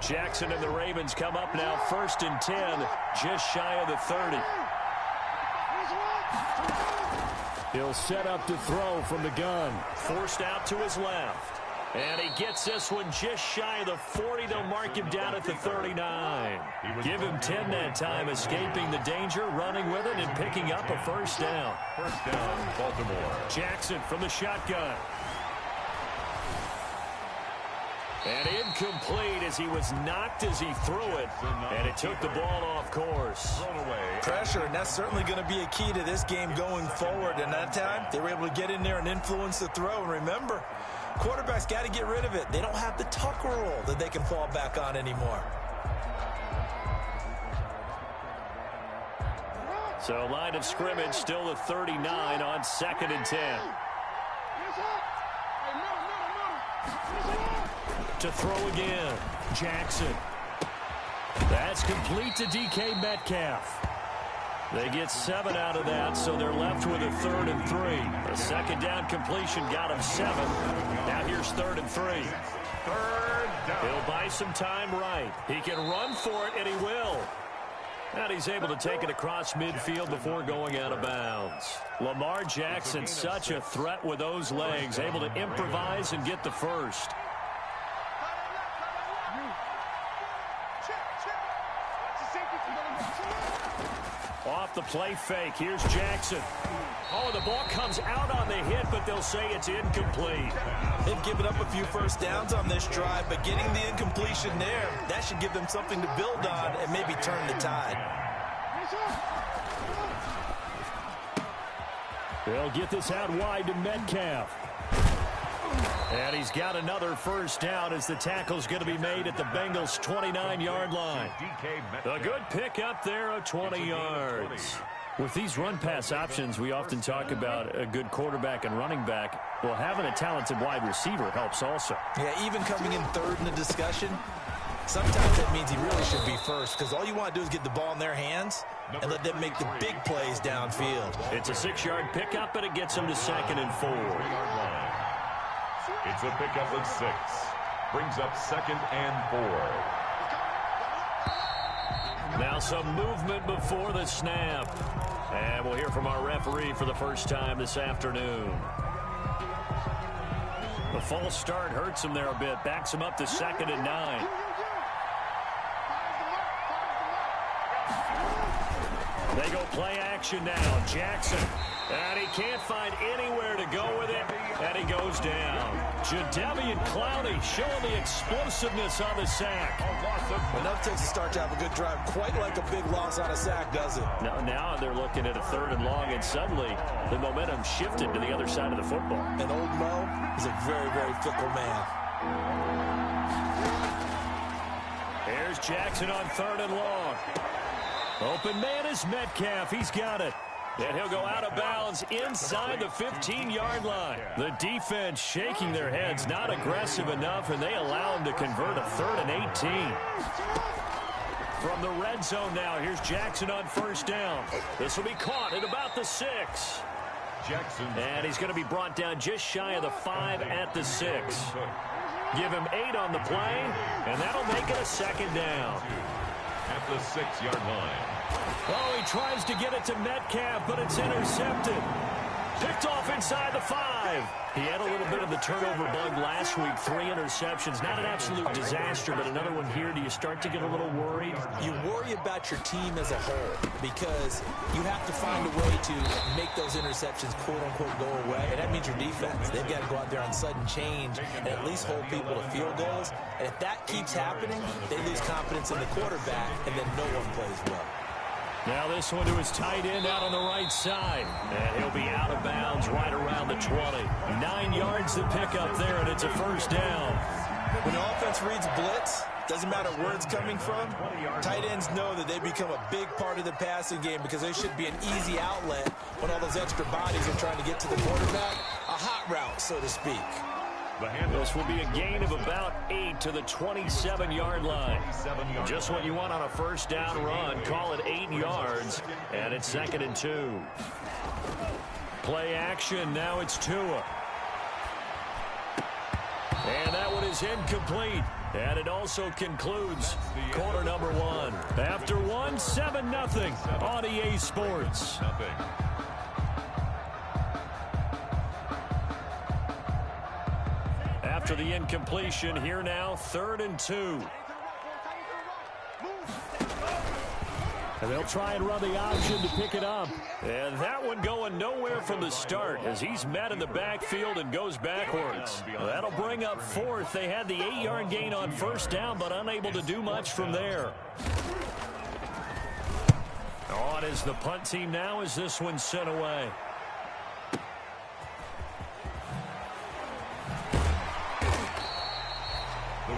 Jackson and the Ravens come up now 1st and 10, just shy of the 30. He'll set up to throw from the gun. Forced out to his left. And he gets this one just shy of the 40. They'll mark him down at the 39. Give him 10 that time, escaping the danger, running with it, and picking up a first down. First down, Baltimore. Jackson from the shotgun. And incomplete as he was knocked as he threw it. And it took the ball off course. Pressure, and that's certainly going to be a key to this game going forward. And that time, they were able to get in there and influence the throw. And remember, quarterbacks got to get rid of it. They don't have the tucker roll that they can fall back on anymore. So line of scrimmage still the 39 on 2nd and 10. To throw again. Jackson. That's complete to DK Metcalf. They get 7 out of that, so they're left with a 3rd and 3. A 2nd down completion got him 7. Now here's 3rd and 3. 3rd down. He'll buy some time right. He can run for it, and he will. And he's able to take it across midfield before going out of bounds. Lamar Jackson, such a threat with those legs, able to improvise and get the first. Off the play fake. Here's Jackson. Oh, the ball comes out on the hit, but they'll say it's incomplete. They've given up a few first downs on this drive, but getting the incompletion there, that should give them something to build on and maybe turn the tide. They'll get this out wide to Metcalf. And he's got another first down as the tackle's going to be made at the Bengals' 29-yard line. A good pick up there of 20 yards. With these run-pass options, we often talk about a good quarterback and running back. Well, having a talented wide receiver helps also. Yeah, even coming in 3rd in the discussion, sometimes that means he really should be first, because all you want to do is get the ball in their hands and let them make the big plays downfield. It's a 6-yard pickup, and it gets them to 2nd and 4. It's a pickup of 6. Brings up 2nd and 4. Now some movement before the snap. And we'll hear from our referee for the first time this afternoon. The false start hurts him there a bit. Backs him up to 2nd and 9. They go play action now. Jackson. And he can't find anywhere to go with it. And he goes down. Jadeveon Clowney showing the explosiveness on the sack. Enough takes to start to have a good drive. Quite like a big loss on a sack, does it? Now they're looking at a 3rd and long, and suddenly the momentum shifted to the other side of the football. And old Mo is a very, very fickle man. Here's Jackson on 3rd and long. Open man is Metcalf. He's got it. And he'll go out of bounds inside the 15-yard line. The defense shaking their heads, not aggressive enough, and they allow him to convert a 3rd and 18. From the red zone now, here's Jackson on 1st down. This will be caught at about the 6. Jackson. And he's going to be brought down just shy of the 5 at the 6. Give him 8 on the play, and that'll make it a 2nd down. At the 6-yard line. Oh, he tries to get it to Metcalf, but it's intercepted. Picked off inside the 5. He had a little bit of the turnover bug last week. 3 interceptions. Not an absolute disaster, but another one here. Do you start to get a little worried? You worry about your team as a whole because you have to find a way to make those interceptions, quote-unquote, go away. And that means your defense. They've got to go out there on sudden change and at least hold people to field goals. And if that keeps happening, they lose confidence in the quarterback, and then no one plays well. Now this one to his tight end out on the right side. And he'll be out of bounds right around the 20. 9 yards to pick up there, and it's a first down. When the offense reads blitz, doesn't matter where it's coming from, tight ends know that they become a big part of the passing game because there should be an easy outlet when all those extra bodies are trying to get to the quarterback. A hot route, so to speak. This will be a gain of about 8 to the 27-yard line. Just what you want on a first down run. Call it 8 yards, and it's 2nd and 2. Play action. Now it's Tua. And that one is is incomplete. And it also concludes quarter number one. After one, 7-0 on EA Sports. After the incompletion, here now, 3rd and 2. And they'll try and run the option to pick it up. And that one going nowhere from the start as he's met in the backfield and goes backwards. That'll bring up 4th. They had the 8-yard gain on 1st down, but unable to do much from there. On is the punt team now as this one's sent away.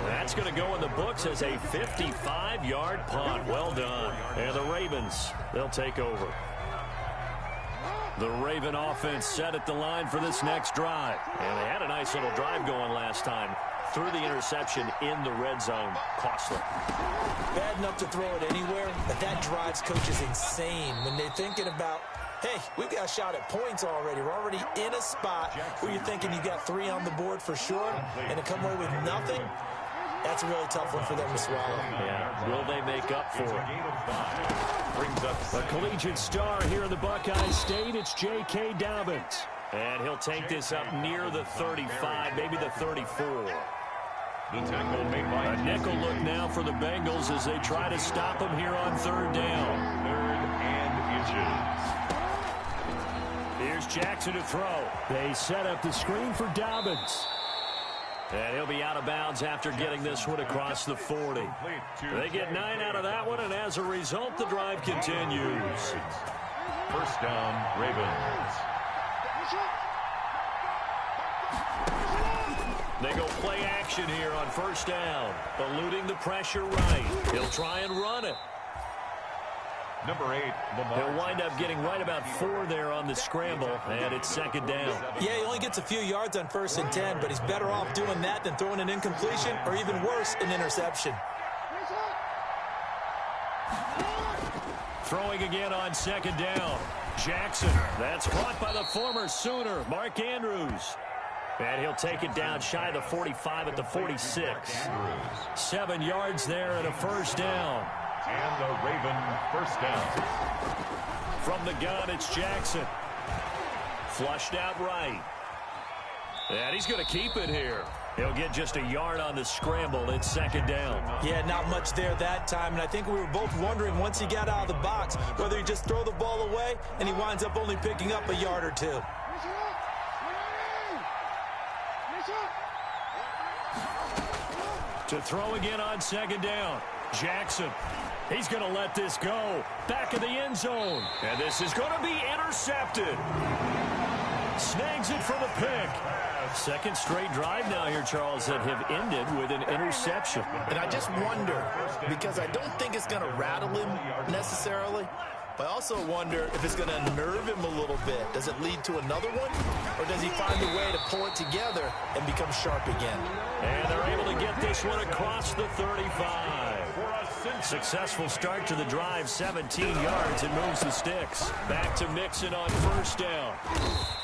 That's going to go in the books as a 55-yard punt. Well done. And the Ravens, they'll take over. The Raven offense set at the line for this next drive. And they had a nice little drive going last time. Threw the interception in the red zone. Costly. Bad enough to throw it anywhere, but that drives coaches insane when they're thinking about, hey, we've got a shot at points already. We're already in a spot where you're thinking you got 3 on the board for sure, and to come away with nothing, that's a really tough one for them to swallow. Yeah, will they make up for it? Brings up a collegiate star here in the Buckeye State. It's J.K. Dobbins. And he'll take this up near the 35, maybe the 34. The tackle made by a nickel look now for the Bengals as they try to stop him here on 3rd down. 3rd and inches. Here's Jackson to throw. They set up the screen for Dobbins. And he'll be out of bounds after getting this one across the 40. They get 9 out of that one, and as a result, the drive continues. 1st down, Ravens. They go play action here on 1st down. Eluding the pressure right. He'll try and run it. Number 8, Lamar. He'll wind up getting right about 4 there on the scramble, and it's 2nd down. Yeah, he only gets a few yards on 1st and 10, but he's better off doing that than throwing an incompletion or even worse, an interception. Throwing again on 2nd down. Jackson, that's caught by the former Sooner, Mark Andrews. And he'll take it down shy of the 45 at the 46. 7 yards there and a 1st down. And the Raven 1st down. From the gun, it's Jackson. Flushed out right. And he's going to keep it here. He'll get just a yard on the scramble. It's 2nd down. Yeah, not much there that time. And I think we were both wondering once he got out of the box whether he just throw the ball away and he winds up only picking up a yard or 2. To throw again on 2nd down. Jackson. He's going to let this go. Back of the end zone. And this is going to be intercepted. Snags it for the pick. 2nd straight drive now here, Charles, that have ended with an interception. And I just wonder, because I don't think it's going to rattle him necessarily, but I also wonder if it's going to unnerve him a little bit. Does it lead to another one? Or does he find a way to pull it together and become sharp again? And they're able to get this one across the 35. Successful start to the drive, 17 yards, and moves the sticks. Back to Mixon on 1st down.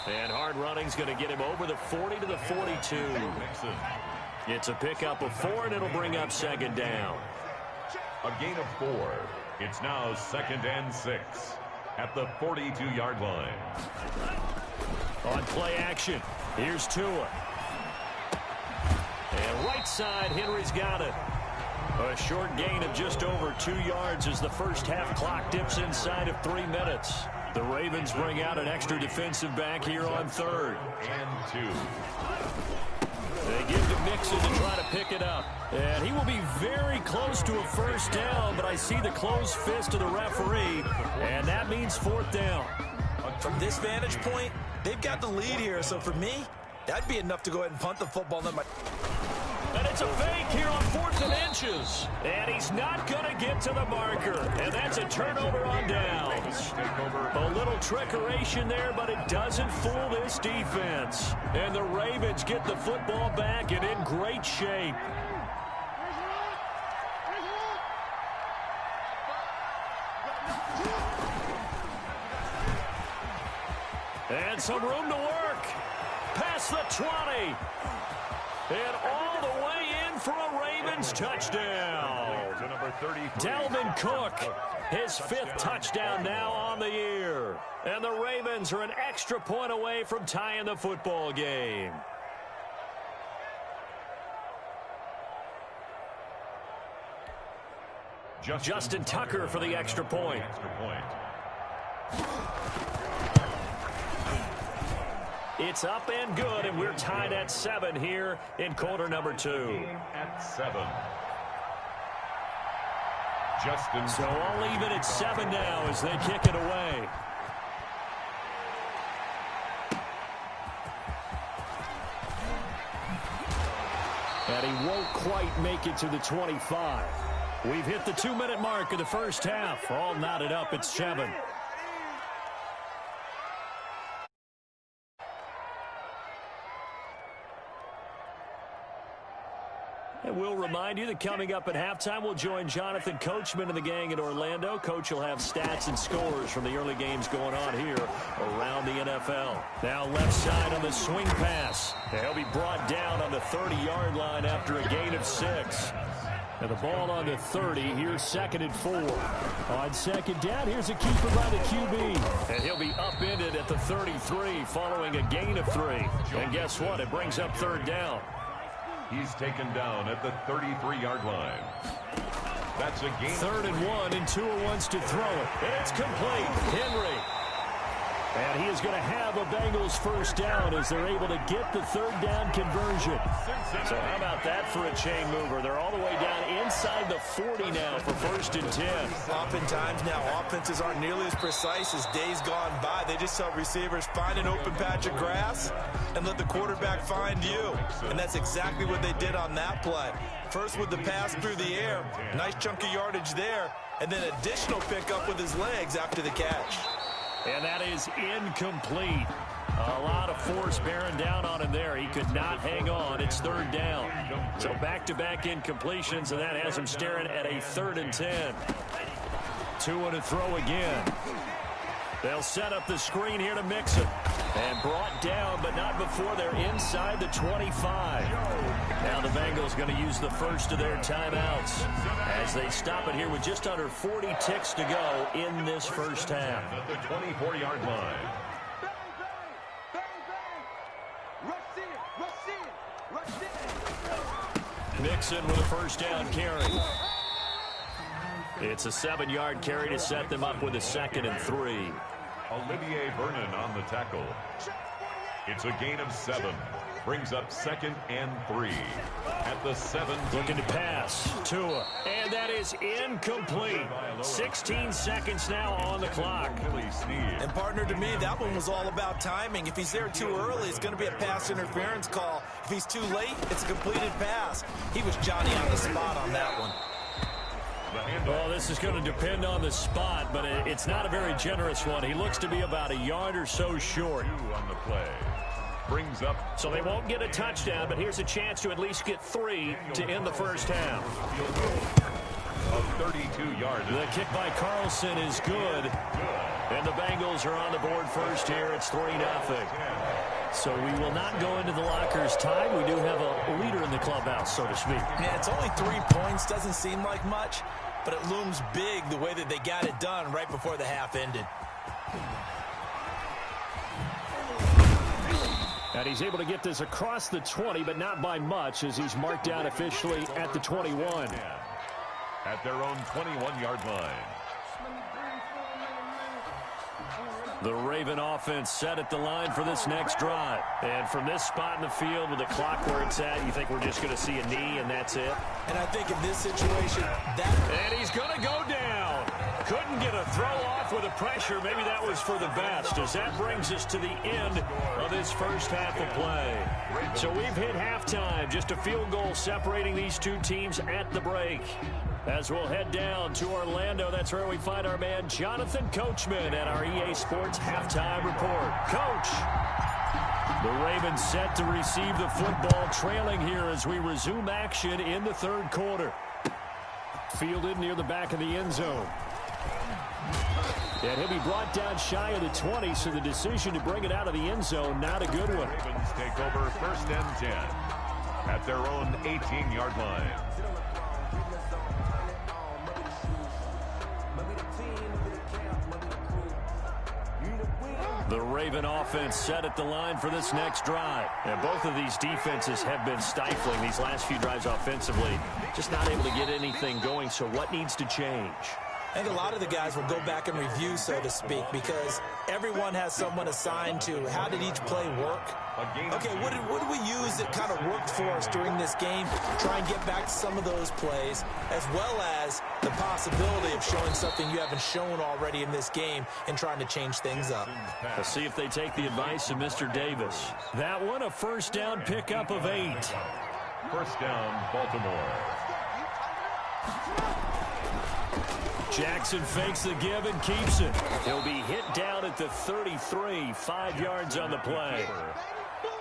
And hard running's going to get him over the 40 to the 42. It's a pickup of 4, and it'll bring up 2nd down. A gain of 4. It's now 2nd and 6 at the 42-yard line. On play action, here's Tua. And right side, Henry's got it. A short gain of just over 2 yards as the first half clock dips inside of 3 minutes. The Ravens bring out an extra defensive back here on 3rd. And 2. They give to Mixon to try to pick it up. And he will be very close to a 1st down, but I see the closed fist of the referee, and that means 4th down. From this vantage point, they've got the lead here, so for me, that'd be enough to go ahead and punt the football. And it's a fake here on 4th and inches. And he's not going to get to the marker. And that's a turnover on downs. A little trickeration there, but it doesn't fool this defense. And the Ravens get the football back and in great shape. And some room to work. Past the 20. And all the way for a Ravens touchdown. Dalvin Cook, his 5th touchdown now on the year. And the Ravens are an extra point away from tying the football game. Justin Tucker for the extra point. It's up and good, and we're tied at 7 here in quarter number 2. At 7. So I'll leave it at 7 now as they kick it away. And he won't quite make it to the 25. We've hit the 2-minute mark of the first half. All knotted up at 7. And we'll remind you that coming up at halftime, we'll join Jonathan Coachman and the gang in Orlando. Coach will have stats and scores from the early games going on here around the NFL. Now left side on the swing pass. He'll be brought down on the 30-yard line after a gain of 6. And the ball on the 30. Here's 2nd and 4. On 2nd down, here's a keeper by the QB. And he'll be upended at the 33 following a gain of 3. And guess what? It brings up 3rd down. He's taken down at the 33-yard line. That's a gain. 3rd and 1, and Tua wants to throw it. And it's complete. Henry. And he is going to have a Bengals first down as they're able to get the 3rd down conversion. So how about that for a chain mover? They're all the way down inside the 40 now for 1st and 10. Oftentimes now, offenses aren't nearly as precise as days gone by. They just tell receivers, find an open patch of grass and let the quarterback find you. And that's exactly what they did on that play. First with the pass through the air, nice chunk of yardage there, and then additional pickup with his legs after the catch. And that is incomplete. A lot of force bearing down on him there. He could not hang on. It's 3rd down. So back-to-back incompletions, and that has him staring at a 3rd and 10. Tua to throw again. They'll set up the screen here to mix it. And brought down, but not before they're inside the 25. Now the Bengals going to use the first of their timeouts as they stop it here with just under 40 ticks to go in this first half. At the 24-yard line. Mixon with a first down carry. It's a 7-yard carry to set them up with a 2nd and 3. Olivier Vernon on the tackle. It's a gain of 7. Brings up 2nd and 3. At the 7. Looking to pass. Tua. And that is incomplete. 16 seconds now on the clock. And partner, to me, that one was all about timing. If he's there too early, it's going to be a pass interference call. If he's too late, it's a completed pass. He was Johnny on the spot on that one. Well, this is going to depend on the spot, but it's not a very generous one. He looks to be about a yard or so short. On the play. Brings up. So they won't get a touchdown, but here's a chance to at least get 3 to end the first half. Of 32 yards. The kick by Carlson is good. And the Bengals are on the board first here. It's 3-0. So we will not go into the lockers tied. We do have a leader in the clubhouse, so to speak. Yeah, it's only 3 points. Doesn't seem like much, but it looms big the way that they got it done right before the half ended. And he's able to get this across the 20, but not by much as he's marked down officially at the 21. At their own 21-yard line. The Raven offense set at the line for this next drive. And from this spot in the field with the clock where it's at, you think we're just going to see a knee and that's it? And I think in this situation, And he's going to go down. Couldn't get a throw off with the pressure. Maybe that was for the best, as that brings us to the end of this first half of play. So we've hit halftime. Just a field goal separating these two teams at the break. As we'll head down to Orlando, that's where we find our man Jonathan Coachman at our EA Sports Halftime Report. Coach, the Ravens set to receive the football, trailing here as we resume action in the third quarter. Fielded near the back of the end zone. And he'll be brought down shy of the 20, so the decision to bring it out of the end zone, not a good one. Ravens take over 1st and 10. at their own 18-yard line. The Raven offense set at the line for this next drive. And both of these defenses have been stifling these last few drives offensively. Just not able to get anything going, so what needs to change? I think a lot of the guys will go back and review, so to speak, because everyone has someone assigned to how did each play work. Okay, what did we use that kind of worked for us during this game? Try and get back to some of those plays, as well as the possibility of showing something you haven't shown already in this game and trying to change things up. Let's see if they take the advice of Mr. Davis. That one, a first down pickup of 8. First down, Baltimore. Jackson fakes the give and keeps it. He'll be hit down at the 33, 5 yards on the play.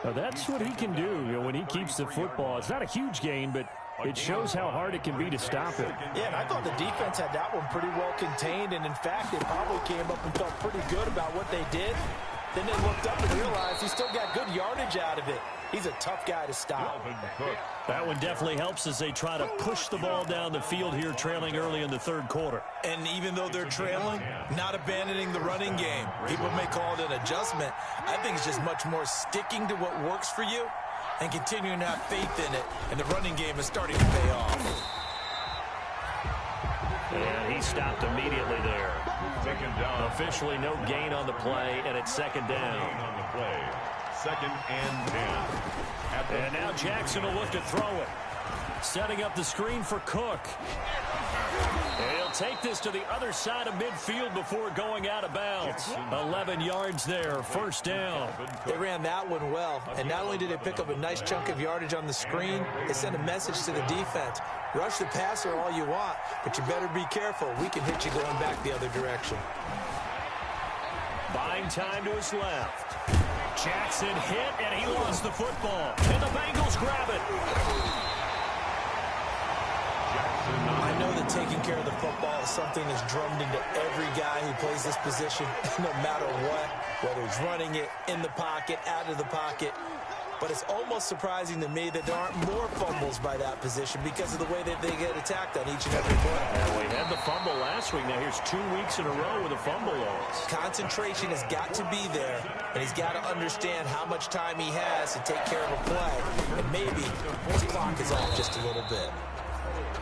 Well, that's what he can do, when he keeps the football. It's not a huge gain, but it shows how hard it can be to stop it. Yeah, and I thought the defense had that one pretty well contained, and in fact, they probably came up and felt pretty good about what they did. Then they looked up and realized he still got good yardage out of it. He's a tough guy to stop. That one definitely helps as they try to push the ball down the field here, trailing early in the third quarter. And even though they're trailing, not abandoning the running game. People may call it an adjustment. I think it's just much more sticking to what works for you and continuing to have faith in it. And the running game is starting to pay off. And he stopped immediately there. Taken down. Officially no gain on the play, and it's second down. On the play. Second and 10. And now Jackson will look to throw it. Setting up the screen for Cook. And he'll take this to the other side of midfield before going out of bounds. 11 yards there, first down. They ran that one well, and not only did they pick up a nice chunk of yardage on the screen, they sent a message to the defense. Rush the passer all you want, but you better be careful. We can hit you going back the other direction. Buying time to his left. Jackson hit, and he lost the football. And the Bengals grab it. I know that taking care of the football is something that's drummed into every guy who plays this position, no matter what, whether he's running it, in the pocket, out of the pocket. But it's almost surprising to me that there aren't more fumbles by that position because of the way that they get attacked on each and every play. Yeah, we had the fumble last week. Now here's 2 weeks in a row with a fumble loss. Concentration has got to be there, and he's got to understand how much time he has to take care of a play. And maybe his clock is off just a little bit.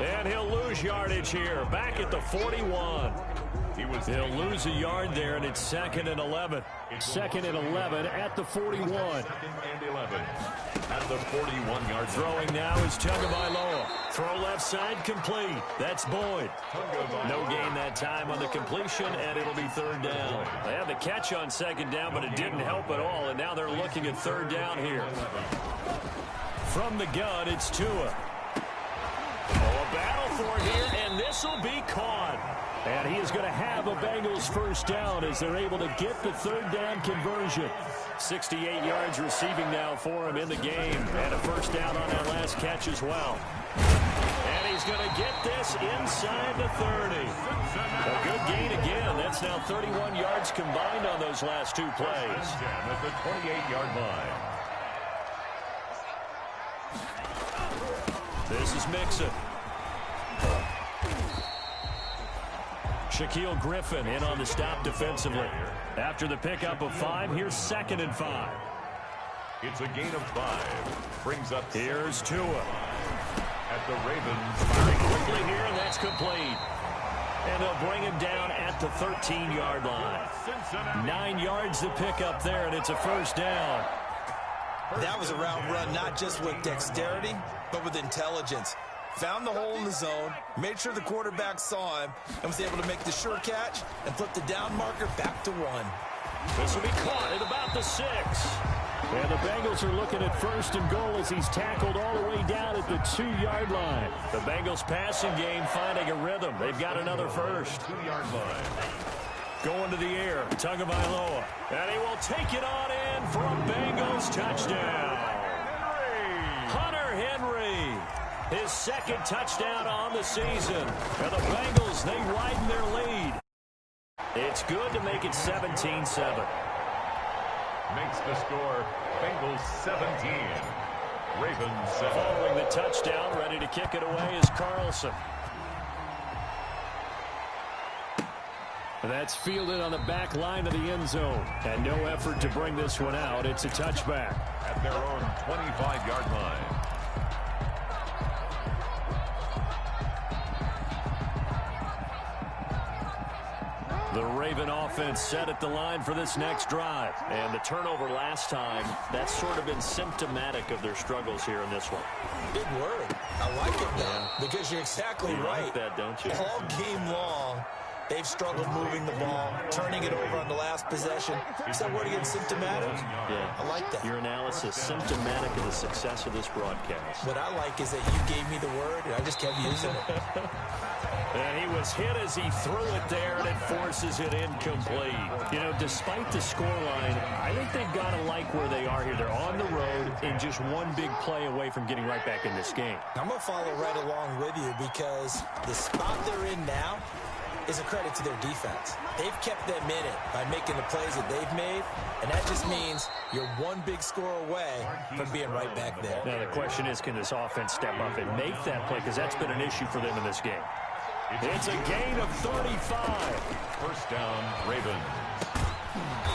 And he'll lose yardage here, back at the 41. He'll lose a yard there, and it's second and 11. Second and 11 at the 41. Second and 11 at the 41-yard. Throwing now is Tagovailoa. Throw left side complete. That's Boyd. No gain that time on the completion, and it'll be third down. They had the catch on second down, but it didn't help at all, and now they're looking at third down here. From the gun, it's Tua. Oh, a battle for it here, and this will be caught. And he is going to have a Bengals first down as they're able to get the third down conversion. 68 yards receiving now for him in the game. And a first down on that last catch as well. And he's going to get this inside the 30. A good gain again. That's now 31 yards combined on those last two plays. At the 28-yard line. This is Mixon. Shaquille Griffin in on the stop defensively. After the pickup of 5, here's second and 5. It's a gain of 5. Brings up. Here's Tua. At the Ravens. Firing quickly here, and that's complete. And they'll bring him down at the 13-yard line. 9 yards to pick up there, and it's a first down. That was a route run not just with dexterity, but with intelligence. Found the hole in the zone, made sure the quarterback saw him, and was able to make the sure catch and flip the down marker back to 1. This will be caught at about the 6. And the Bengals are looking at first and goal as he's tackled all the way down at the 2-yard line. The Bengals passing game finding a rhythm. They've got another first. 2-yard line. Going to the air, Tagovailoa. And he will take it on in for a Bengals touchdown. Hunter Henry. His second touchdown on the season. And the Bengals, they widen their lead. It's good to make it 17-7. Makes the score Bengals 17. Ravens 7. Following the touchdown, ready to kick it away is Carlson. That's fielded on the back line of the end zone. And no effort to bring this one out. It's a touchback. At their own 25-yard line. The Raven offense set at the line for this next drive. And the turnover last time, that's sort of been symptomatic of their struggles here in this one. Big word. I like it, though, because you're exactly right. Like that, don't you? All game long, they've struggled moving the ball, turning it over on the last possession. Is that word again, symptomatic? Yeah. I like that. Your analysis, symptomatic of the success of this broadcast. What I like is that you gave me the word, and I just kept using it. And he was hit as he threw it there, and it forces it incomplete. You know, despite the scoreline, I think they've got to like where they are here. They're on the road and just one big play away from getting right back in this game. I'm going to follow right along with you because the spot they're in now is a credit to their defense. They've kept them in it by making the plays that they've made, and that just means you're one big score away from being right back there. Now, the question is, can this offense step up and make that play? Because that's been an issue for them in this game. It's a gain of 35. First down, Ravens.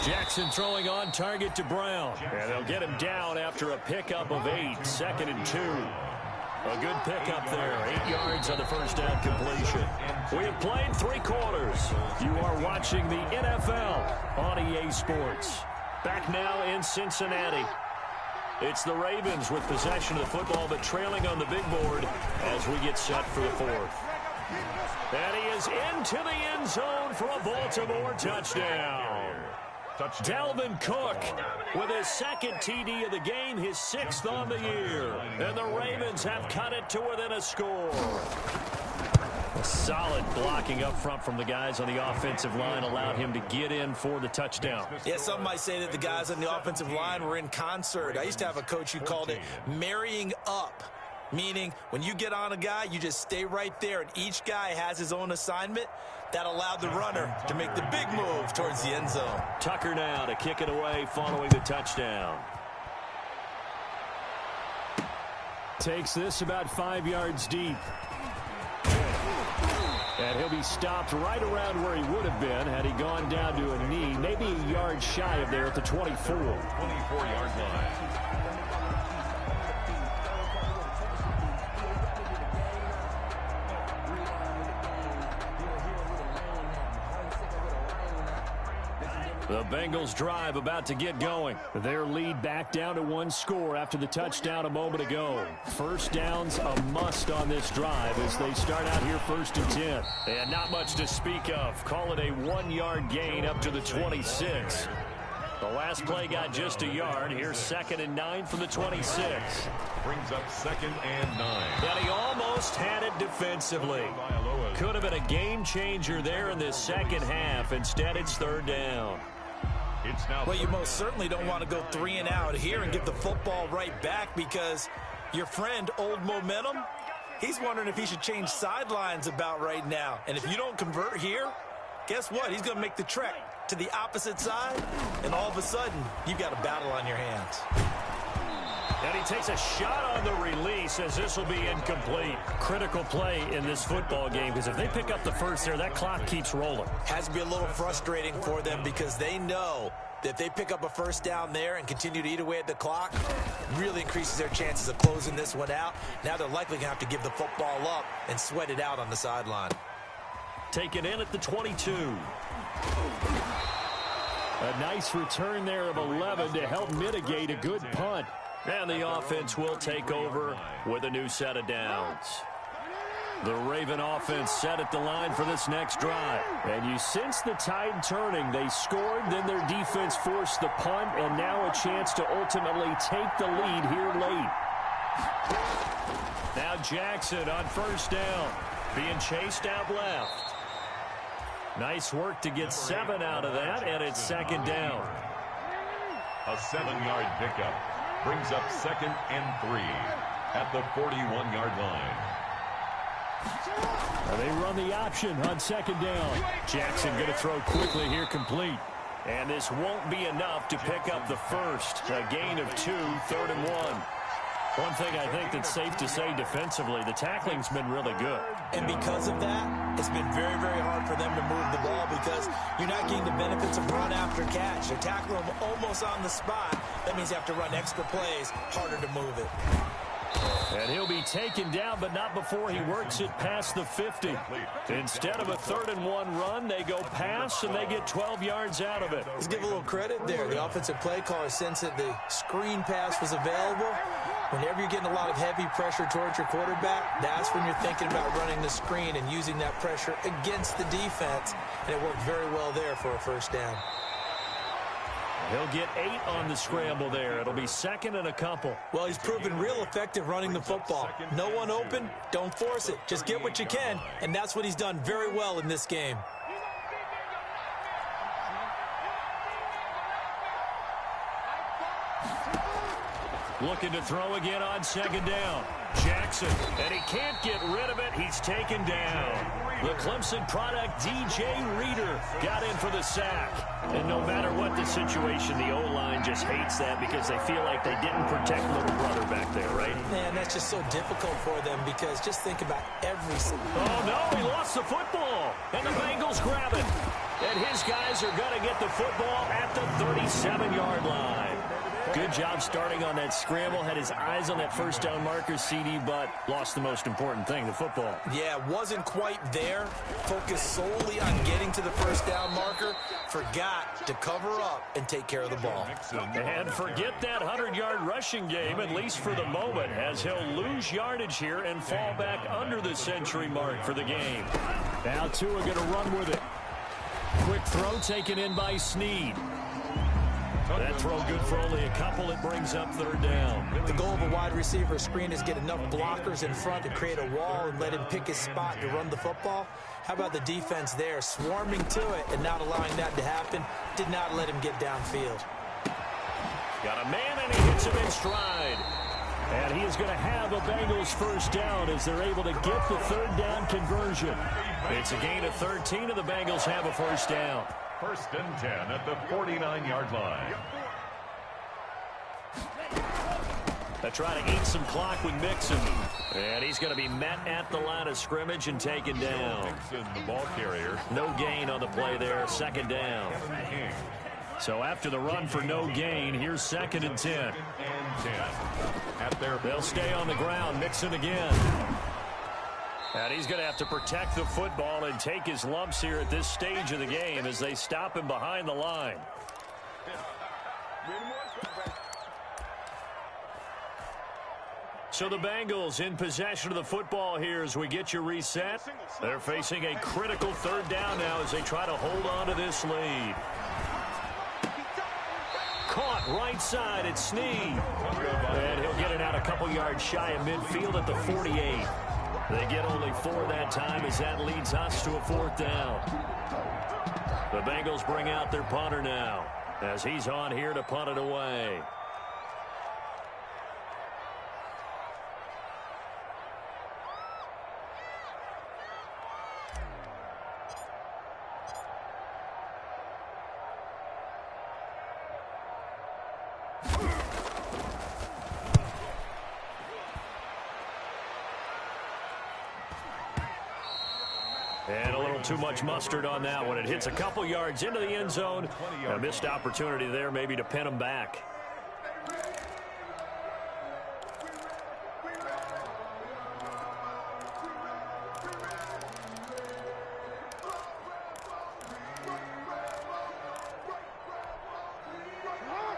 Jackson throwing on target to Brown. And they'll get him down after a pickup of 8. 2nd and 2. A good pickup there. 8 yards on the first down completion. We have played 3 quarters. You are watching the NFL on EA Sports. Back now in Cincinnati. It's the Ravens with possession of the football, but trailing on the big board as we get set for the 4th. And he is into the end zone for a Baltimore touchdown. Dalvin Cook with his 2nd TD of the game, his 6th on the year. And the Ravens have cut it to within a score. A solid blocking up front from the guys on the offensive line allowed him to get in for the touchdown. Yeah, some might say that the guys on the offensive line were in concert. I used to have a coach who called it marrying up. Meaning, when you get on a guy, you just stay right there, and each guy has his own assignment. That allowed the runner to make the big move towards the end zone. Tucker now to kick it away following the touchdown. Takes this about 5 yards deep. And he'll be stopped right around where he would have been had he gone down to a knee, maybe a yard shy of there at the 24. 24-yard line. The Bengals drive about to get going. Their lead back down to 1 score after the touchdown a moment ago. First down's a must on this drive as they start out here 1st and 10. And not much to speak of. Call it a 1-yard gain up to the 26. The last play got just a yard. Here's 2nd and 9 from the 26. Brings up 2nd and 9. And he almost had it defensively. Could have been a game changer there in this second half. Instead, it's 3rd down. Well, you most certainly don't want to go 3 and out here and give the football right back because your friend, Old Momentum, he's wondering if he should change sidelines about right now. And if you don't convert here, guess what? He's going to make the trek to the opposite side, and all of a sudden, you've got a battle on your hands. And he takes a shot on the release as this will be incomplete. Critical play in this football game because if they pick up the first there, that clock keeps rolling. Has to be a little frustrating for them because they know that if they pick up a first down there and continue to eat away at the clock, really increases their chances of closing this one out. Now they're likely going to have to give the football up and sweat it out on the sideline. Take it in at the 22. A nice return there of 11 to help mitigate a good punt. And the offense will take over with a new set of downs. The Raven offense set at the line for this next drive. And you sense the tide turning. They scored, then their defense forced the punt, and now a chance to ultimately take the lead here late. Now Jackson on 1st down, being chased out left. Nice work to get 7 out of that, and it's 2nd down. A 7-yard pickup. Brings up 2nd and 3 at the 41-yard line. They run the option on 2nd down. Jackson going to throw quickly here, complete. And this won't be enough to pick up the first. A gain of 2, 3rd and 1. One thing I think that's safe to say defensively, the tackling's been really good. And because of that, it's been very, very hard for them to move the ball because you're not getting the benefits of run after catch. They're tackling them almost on the spot. That means you have to run extra plays, harder to move it. And he'll be taken down, but not before he works it past the 50. Instead of a 3rd-and-1 run, they go pass, and they get 12 yards out of it. Let's give a little credit there. The offensive play caller sensed that the screen pass was available. Whenever you're getting a lot of heavy pressure towards your quarterback, that's when you're thinking about running the screen and using that pressure against the defense. And it worked very well there for a first down. He'll get 8 on the scramble there. It'll be 2nd and a couple. Well, he's proven real effective running the football. No one open, don't force it. Just get what you can, and that's what he's done very well in this game. Looking to throw again on 2nd down. Jackson, and he can't get rid of it. He's taken down. The Clemson product, DJ Reader, got in for the sack. And no matter what the situation, the O-line just hates that because they feel like they didn't protect little brother back there, right? Man, that's just so difficult for them because just think about every... Oh, no, he lost the football. And the Bengals grab it. And his guys are going to get the football at the 37-yard line. Good job starting on that scramble. Had his eyes on that first down marker, CD, but lost the most important thing, the football. Yeah, wasn't quite there. Focused solely on getting to the first down marker. Forgot to cover up and take care of the ball. And forget that 100-yard rushing game, at least for the moment, as he'll lose yardage here and fall back under the century mark for the game. Now Tua going to run with it. Quick throw taken in by Snead. That throw good for only a couple. It brings up 3rd down. The goal of a wide receiver screen is get enough blockers in front to create a wall and let him pick his spot to run the football. How about the defense there, swarming to it and not allowing that to happen? Did not let him get downfield. Got a man, and he hits him in stride. And he is going to have a Bengals first down as they're able to get the 3rd down conversion. It's a gain of 13, and the Bengals have a first down. 1st and 10 at the 49-yard line. They try to eat some clock with Mixon. And he's going to be met at the line of scrimmage and taken down. Mixon, the ball carrier. No gain on the play there, 2nd down. So after the run for no gain, here's 2nd and 10. And 10. They'll stay on the ground. Mixon again. And he's going to have to protect the football and take his lumps here at this stage of the game as they stop him behind the line. So the Bengals in possession of the football here as we get you reset. They're facing a critical 3rd down now as they try to hold on to this lead. Caught right side, it's Snead. And he'll get it out a couple yards shy of midfield at the 48. They get only 4 that time as that leads us to a 4th down. The Bengals bring out their punter now as he's on here to punt it away. And a little too much mustard on that one. It hits a couple yards into the end zone. A missed opportunity there maybe to pin him back.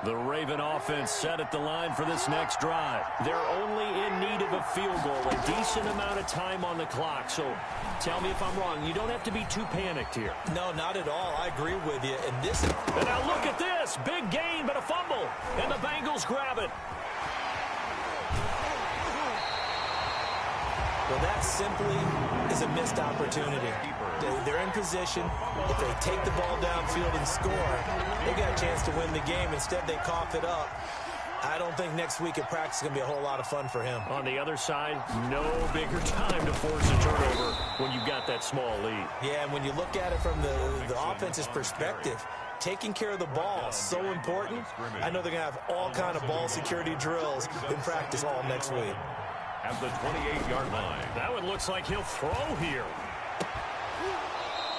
The Raven offense set at the line for this next drive. They're only in need of a field goal, a decent amount of time on the clock. So tell me if I'm wrong. You don't have to be too panicked here. No, not at all. I agree with you. And this... And now look at this. Big gain, but a fumble. And the Bengals grab it. Well, that simply is a missed opportunity. They're in position. If they take the ball downfield and score, they got a chance to win the game. Instead, they cough it up. I don't think next week at practice is going to be a whole lot of fun for him. On the other side, no bigger time to force a turnover when you've got that small lead. Yeah, and when you look at it from the offense's perspective, taking care of the ball is so important. I know they're going to have all kind of ball security drills in practice all next week. At the 28-yard line. That one looks like he'll throw here.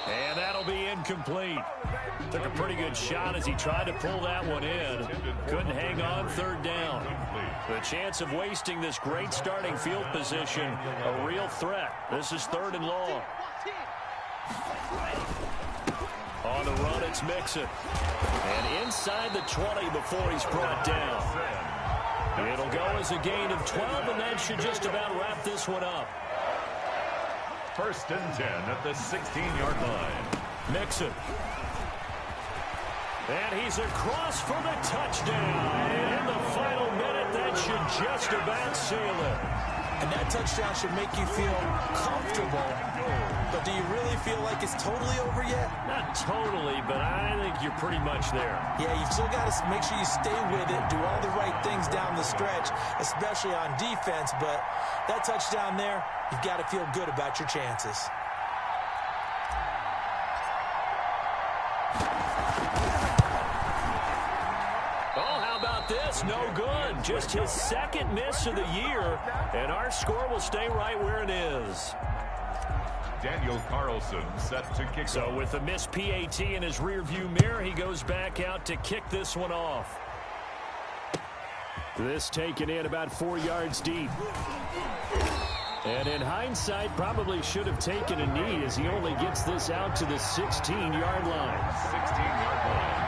And that'll be incomplete. Took a pretty good shot as he tried to pull that one in. Couldn't hang on third down. The chance of wasting this great starting field position, a real threat. This is 3rd and long. On the run, it's Mixon. And inside the 20 before he's brought down. It'll go as a gain of 12, and that should just about wrap this one up. 1st and 10 at the 16-yard line. Mixon. And he's across for the touchdown. And in the final minute, that should just about seal it. And that touchdown should make you feel comfortable. But do you really feel like it's totally over yet? Not totally, but I think you're pretty much there. Yeah, you've still got to make sure you stay with it, do all the right things down the stretch, especially on defense. But that touchdown there, you've got to feel good about your chances. This no good. Just his 2nd miss of the year, and our score will stay right where it is. Daniel Carlson set to kick. So with the missed PAT in his rearview mirror, he goes back out to kick this one off. This taken in about 4 yards deep. And in hindsight, probably should have taken a knee as he only gets this out to the 16-yard line. 16-yard line.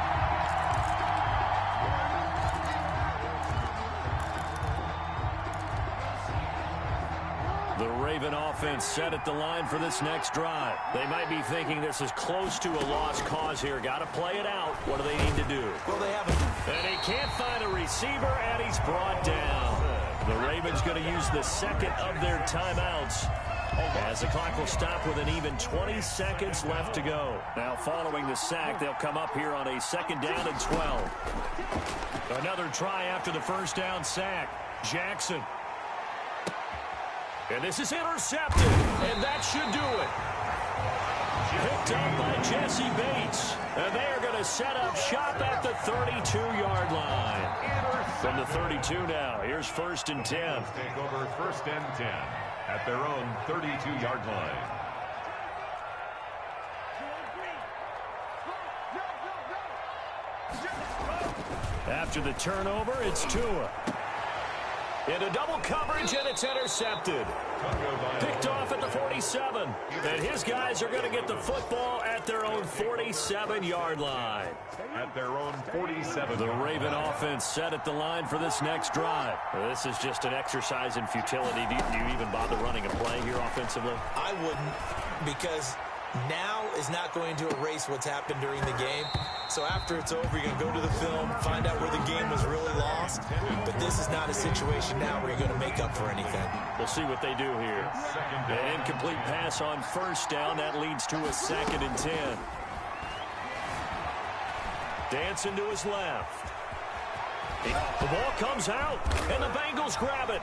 The Raven offense set at the line for this next drive. They might be thinking this is close to a lost cause here. Got to play it out. What do they need to do? Well, they haven't. And he can't find a receiver, and he's brought down. The Ravens going to use the 2nd of their timeouts as the clock will stop with an even 20 seconds left to go. Now, following the sack, they'll come up here on a 2nd down and 12. Another try after the 1st down sack. Jackson. And this is intercepted, and that should do it. Picked up by Jesse Bates. And they are going to set up shop at the 32-yard line. From the 32 now, here's 1st and 10. Take over 1st and 10 at their own 32-yard line. After the turnover, it's Tua. Into double coverage, and it's intercepted. Picked off at the 47. And his guys are going to get the football at their own 47-yard line. At their own 47. The Raven offense set at the line for this next drive. This is just an exercise in futility. Do you even bother running a play here offensively? I wouldn't, because now is not going to erase what's happened during the game. So after it's over, you're going to go to the film, find out where the game was really lost. But this is not a situation now where you're going to make up for anything. We'll see what they do here. An incomplete pass on 1st down. That leads to a 2nd and 10. Dancing to his left. The ball comes out, and the Bengals grab it.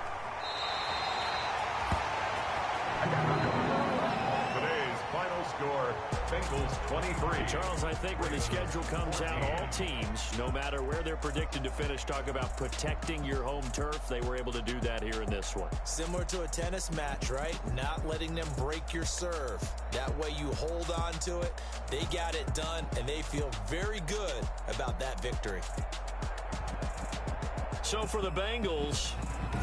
Today's final score, Bengals 23. Charles, I think when the schedule comes out, all teams, no matter where they're predicted to finish, talk about protecting your home turf. They were able to do that here in this one. Similar to a tennis match, right? Not letting them break your serve. That way you hold on to it. They got it done, and they feel very good about that victory. So for the Bengals,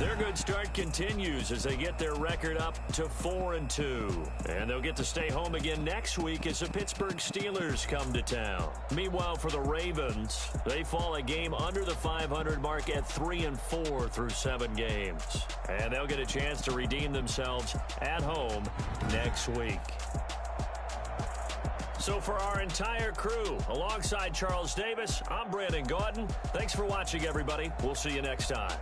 their good start continues as they get their record up to 4-2. And they'll get to stay home again next week as the Pittsburgh Steelers come to town. Meanwhile, for the Ravens, they fall a game under the 500 mark at 3-4 through 7 games. And they'll get a chance to redeem themselves at home next week. So for our entire crew, alongside Charles Davis, I'm Brandon Gaudin. Thanks for watching, everybody. We'll see you next time.